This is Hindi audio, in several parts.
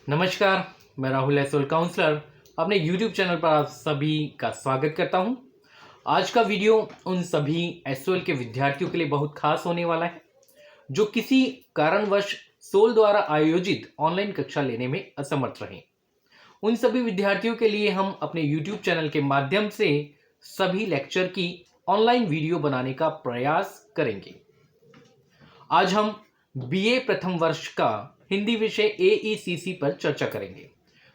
नमस्कार, मैं राहुल एसोल काउंसलर अपने YouTube चैनल पर आप सभी का स्वागत करता हूं। आज का वीडियो उन सभी एसओएल के विद्यार्थियों के लिए बहुत खास होने वाला है जो किसी कारणवश सोल द्वारा आयोजित ऑनलाइन कक्षा लेने में असमर्थ रहे। उन सभी विद्यार्थियों के लिए हम अपने YouTube चैनल के माध्यम से सभी लेक्चर की ऑनलाइन वीडियो बनाने का प्रयास करेंगे। आज हम बीए प्रथम वर्ष का हिंदी विषय एईसीसी पर चर्चा करेंगे।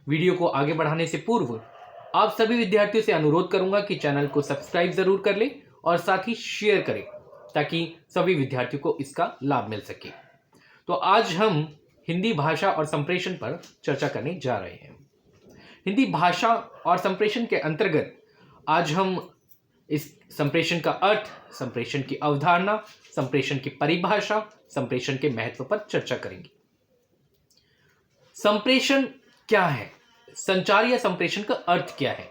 वीडियो को आगे बढ़ाने से पूर्व आप सभी विद्यार्थियों से अनुरोध करूंगा कि चैनल को सब्सक्राइब जरूर कर लें और साथ ही शेयर करें ताकि सभी विद्यार्थियों को इसका लाभ मिल सके। तो आज हम हिंदी भाषा और संप्रेषण पर चर्चा करने जा रहे हैं। हिंदी भाषा और संप्रेषण के अंतर्गत आज हम इस संप्रेषण का अर्थ, संप्रेषण की अवधारणा, संप्रेषण की परिभाषा, संप्रेषण के महत्व पर चर्चा करेंगे। संप्रेषण क्या है? संचार या संप्रेषण का अर्थ क्या है?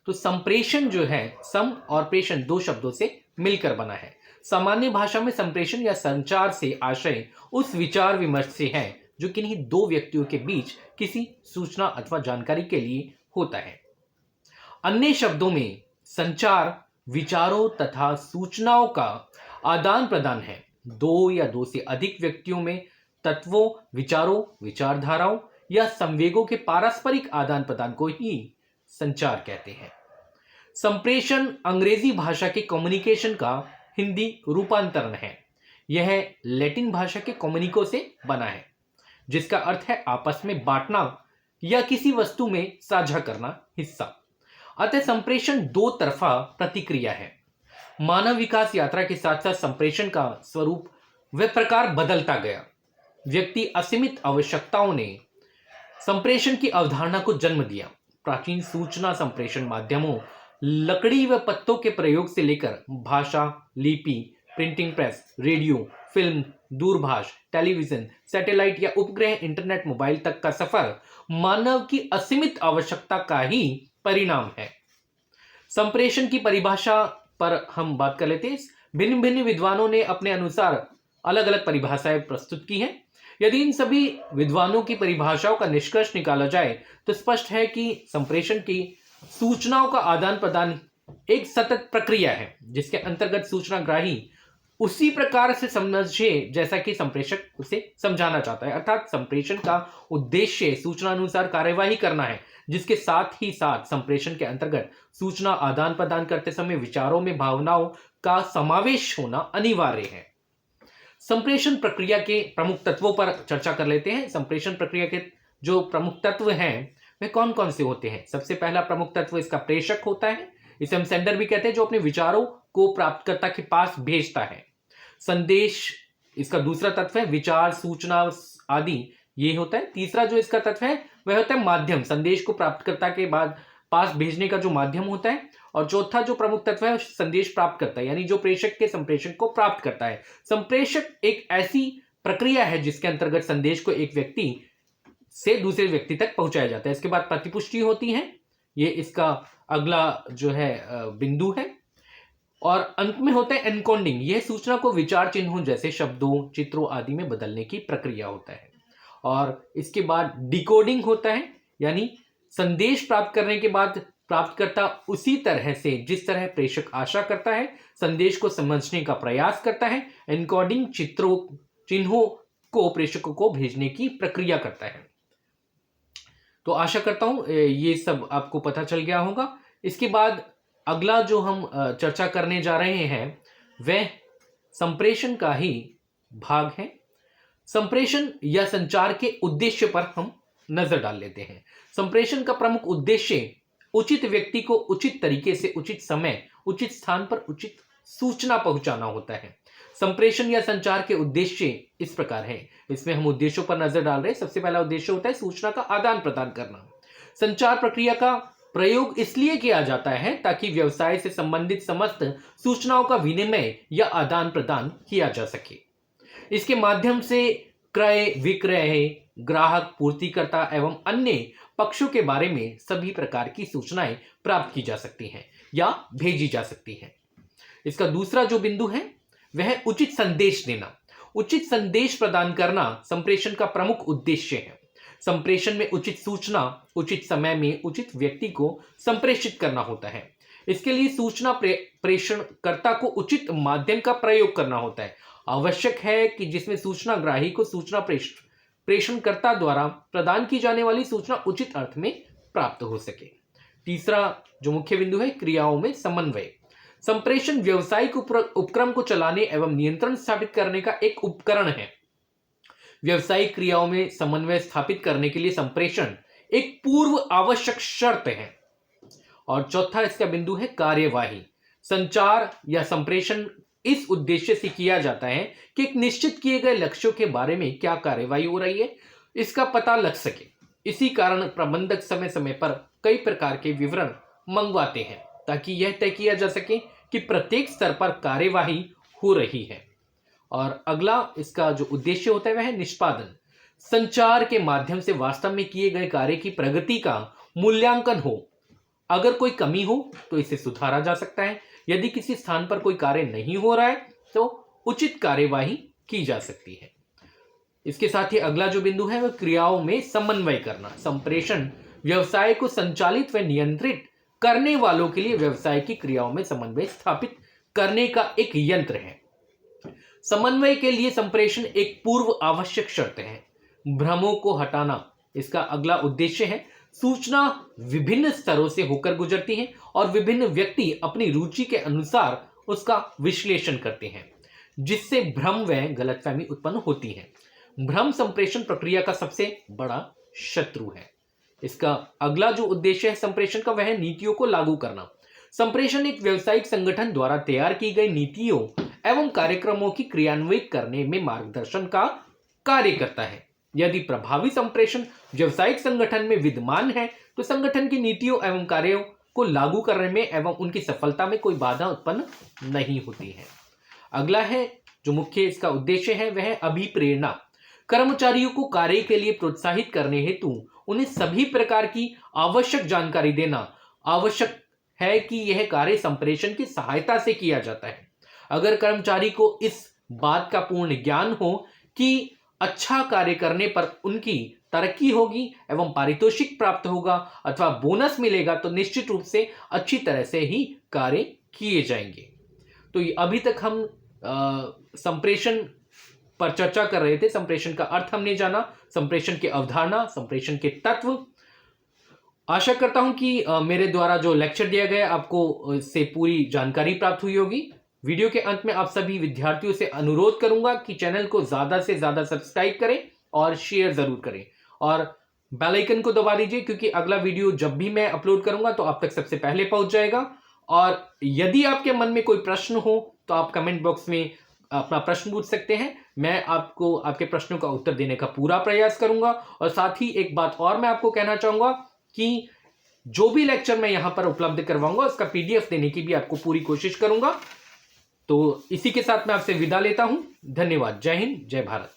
तो संप्रेषण जो है, सम और प्रेषण दो शब्दों से मिलकर बना है। सामान्य भाषा में संप्रेषण या संचार से आशय उस विचार विमर्श से है जो किन्हीं दो व्यक्तियों के बीच किसी सूचना अथवा जानकारी के लिए होता है। अन्य शब्दों में संचार विचारों तथा सूचनाओं का आदान प्रदान है। दो या दो से अधिक व्यक्तियों में तत्वों, विचारों, विचारधाराओं या संवेगों के पारस्परिक आदान प्रदान को ही संचार कहते हैं। संप्रेषण अंग्रेजी भाषा के कम्युनिकेशन का हिंदी रूपांतरण है। यह लैटिन भाषा के कम्युनिको से बना है जिसका अर्थ है आपस में बांटना या किसी वस्तु में साझा करना हिस्सा। अतः संप्रेषण दो तरफा प्रतिक्रिया है। मानव विकास यात्रा के साथ साथ संप्रेषण का स्वरूप व प्रकार बदलता गया। व्यक्ति असीमित आवश्यकताओं ने संप्रेषण की अवधारणा को जन्म दिया। प्राचीन सूचना संप्रेषण माध्यमों लकड़ी व पत्तों के प्रयोग से लेकर भाषा, लिपि, प्रिंटिंग प्रेस, रेडियो, फिल्म, दूरभाष, टेलीविजन, सैटेलाइट या उपग्रह, इंटरनेट, मोबाइल तक का सफर मानव की असीमित आवश्यकता का ही परिणाम है। संप्रेषण की परिभाषा पर हम बात कर लेते हैं। भिन्न भिन्न विद्वानों ने अपने अनुसार अलग अलग परिभाषाएं प्रस्तुत की हैं। यदि इन सभी विद्वानों की परिभाषाओं का निष्कर्ष निकाला जाए तो स्पष्ट है कि संप्रेषण की सूचनाओं का आदान प्रदान एक सतत प्रक्रिया है जिसके अंतर्गत सूचनाग्राही उसी प्रकार से समझे जैसा कि संप्रेषक उसे समझाना चाहता है। अर्थात संप्रेषण का उद्देश्य सूचनानुसार कार्यवाही करना है जिसके साथ ही साथ संप्रेषण के अंतर्गत सूचना आदान प्रदान करते समय विचारों में भावनाओं का समावेश होना अनिवार्य है। संप्रेषण प्रक्रिया के प्रमुख तत्वों पर चर्चा कर लेते हैं। संप्रेषण प्रक्रिया के जो प्रमुख तत्व हैं वे कौन कौन से होते हैं? सबसे पहला प्रमुख तत्व इसका प्रेषक होता है। इसे हम सेंडर भी कहते हैं, जो अपने विचारों को प्राप्तकर्ता के पास भेजता है। संदेश इसका दूसरा तत्व है। विचार, सूचना आदि ये होता है। तीसरा जो इसका तत्व है वह होता है माध्यम, संदेश को प्राप्तकर्ता के बाद पास भेजने का जो माध्यम होता है। और चौथा जो प्रमुख तत्व है संदेश प्राप्त करता है, यानी जो प्रेषक के संप्रेषण को प्राप्त करता है। संप्रेषक एक ऐसी प्रक्रिया है जिसके अंतर्गत संदेश को एक व्यक्ति से दूसरे व्यक्ति तक पहुंचाया जाता है। इसके बाद प्रतिपुष्टि होती है, ये इसका अगला जो है बिंदु है। और अंत में होता है एनकोडिंग। यह सूचना को विचार चिन्हों जैसे शब्दों, चित्रों आदि में बदलने की प्रक्रिया होता है। और इसके बाद डिकोडिंग होता है, यानी संदेश प्राप्त करने के बाद प्राप्तकर्ता उसी तरह से जिस तरह प्रेषक आशा करता है संदेश को समझने का प्रयास करता है। एनकोडिंग चिन्हों को प्रेषकों को भेजने की प्रक्रिया करता है। तो आशा करता हूं ये सब आपको पता चल गया होगा। इसके बाद अगला जो हम चर्चा करने जा रहे हैं वह संप्रेषण का ही भाग है। संप्रेषण या संचार के उद्देश्य पर हम नजर डाल लेते हैं। संप्रेषण का प्रमुख उद्देश्य उचित व्यक्ति को उचित तरीके से, उचित समय, उचित स्थान पर उचित सूचना पहुंचाना होता है। संप्रेषण या संचार के उद्देश्य इस प्रकार है। इसमें हम उद्देश्यों पर नजर डाल रहे हैं। सबसे पहला उद्देश्य होता है सूचना का आदान प्रदान करना। संचार प्रक्रिया का प्रयोग इसलिए किया जाता है ताकि व्यवसाय से संबंधित समस्त सूचनाओं का विनिमय या आदान प्रदान किया जा सके। इसके माध्यम से क्रय विक्रय, ग्राहक, पूर्तिकर्ता एवं अन्य पक्षों के बारे में सभी प्रकार की सूचनाएं प्राप्त की जा सकती हैं या भेजी जा सकती हैं। इसका दूसरा जो बिंदु है वह उचित संदेश देना। उचित संदेश प्रदान करना संप्रेषण का प्रमुख उद्देश्य है। संप्रेषण में उचित सूचना उचित समय में उचित व्यक्ति को संप्रेषित करना होता है। इसके लिए सूचना प्रेषणकर्ता को उचित माध्यम का प्रयोग करना होता है। आवश्यक है कि जिसमें सूचनाग्राही को सूचना प्रेषणकर्ता द्वारा प्रदान की जाने वाली सूचना उचित अर्थ में प्राप्त हो सके। तीसरा जो मुख्य बिंदु है, क्रियाओं में समन्वय। संप्रेषण व्यावसायिक उपक्रम को चलाने एवं नियंत्रण स्थापित करने का एक उपकरण है। व्यावसायिक क्रियाओं में समन्वय स्थापित करने के लिए संप्रेषण एक पूर्व आवश्यक शर्त है। और चौथा इसका बिंदु है कार्यवाही। संचार या संप्रेषण इस उद्देश्य से किया जाता है कि एक निश्चित किए गए लक्ष्यों के बारे में क्या कार्यवाही हो रही है इसका पता लग सके। इसी कारण प्रबंधक समय समय पर कई प्रकार के विवरण मंगवाते हैं ताकि यह तय किया जा सके कि प्रत्येक स्तर पर कार्यवाही हो रही है। और अगला इसका जो उद्देश्य होता है वह है निष्पादन। संचार के माध्यम से वास्तव में किए गए कार्य की प्रगति का मूल्यांकन हो। अगर कोई कमी हो तो इसे सुधारा जा सकता है। यदि किसी स्थान पर कोई कार्य नहीं हो रहा है तो उचित कार्यवाही की जा सकती है। इसके साथ ही अगला जो बिंदु है वह क्रियाओं में समन्वय करना। संप्रेषण व्यवसाय को संचालित व नियंत्रित करने वालों के लिए व्यवसाय की क्रियाओं में समन्वय स्थापित करने का एक यंत्र है। समन्वय के लिए संप्रेषण एक पूर्व आवश्यक शर्त है। भ्रमों को हटाना इसका अगला उद्देश्य है। सूचना विभिन्न स्तरों से होकर गुजरती है और विभिन्न व्यक्ति अपनी रुचि के अनुसार उसका विश्लेषण करते हैं, जिससे भ्रम व गलतफहमी उत्पन्न होती है। भ्रम संप्रेषण प्रक्रिया का सबसे बड़ा शत्रु है। इसका अगला जो उद्देश्य है संप्रेषण का वह है नीतियों को लागू करना। संप्रेषण एक व्यावसायिक संगठन द्वारा तैयार की गई नीतियों एवं कार्यक्रमों की क्रियान्वित करने में मार्गदर्शन का कार्य करता है। यदि प्रभावी संप्रेषण व्यावसायिक संगठन में विद्यमान है तो संगठन की नीतियों एवं कार्यों को लागू करने में एवं उनकी सफलता में कोई बाधा उत्पन्न नहीं होती है। अगला है जो मुख्य इसका उद्देश्य है वह है अभिप्रेरणा। कर्मचारियों को कार्य के लिए प्रोत्साहित करने हेतु उन्हें सभी प्रकार की आवश्यक जानकारी देना आवश्यक है कि यह कार्य संप्रेषण की सहायता से किया जाता है। अगर कर्मचारी को इस बात का पूर्ण ज्ञान हो कि अच्छा कार्य करने पर उनकी तरक्की होगी एवं पारितोषिक प्राप्त होगा अथवा बोनस मिलेगा तो निश्चित रूप से अच्छी तरह से ही कार्य किए जाएंगे। तो अभी तक हम संप्रेषण पर चर्चा कर रहे थे। संप्रेषण का अर्थ हमने जाना, संप्रेषण की अवधारणा, संप्रेषण के तत्व। आशा करता हूं कि मेरे द्वारा जो लेक्चर दिया गया आपको इससे पूरी जानकारी प्राप्त हुई होगी। वीडियो के अंत में आप सभी विद्यार्थियों से अनुरोध करूंगा कि चैनल को ज्यादा से ज्यादा सब्सक्राइब करें और शेयर जरूर करें और बेल आइकन को दबा दीजिए, क्योंकि अगला वीडियो जब भी मैं अपलोड करूंगा तो आप तक सबसे पहले पहुंच जाएगा। और यदि आपके मन में कोई प्रश्न हो तो आप कमेंट बॉक्स में अपना प्रश्न पूछ सकते हैं। मैं आपको आपके प्रश्नों का उत्तर देने का पूरा प्रयास करूंगा। और साथ ही एक बात और मैं आपको कहना चाहूंगा कि जो भी लेक्चर मैं यहां पर उपलब्ध करवाऊंगा उसका PDF देने की भी आपको पूरी कोशिश करूंगा। तो इसी के साथ मैं आपसे विदा लेता हूं। धन्यवाद। जय हिंद, जय भारत।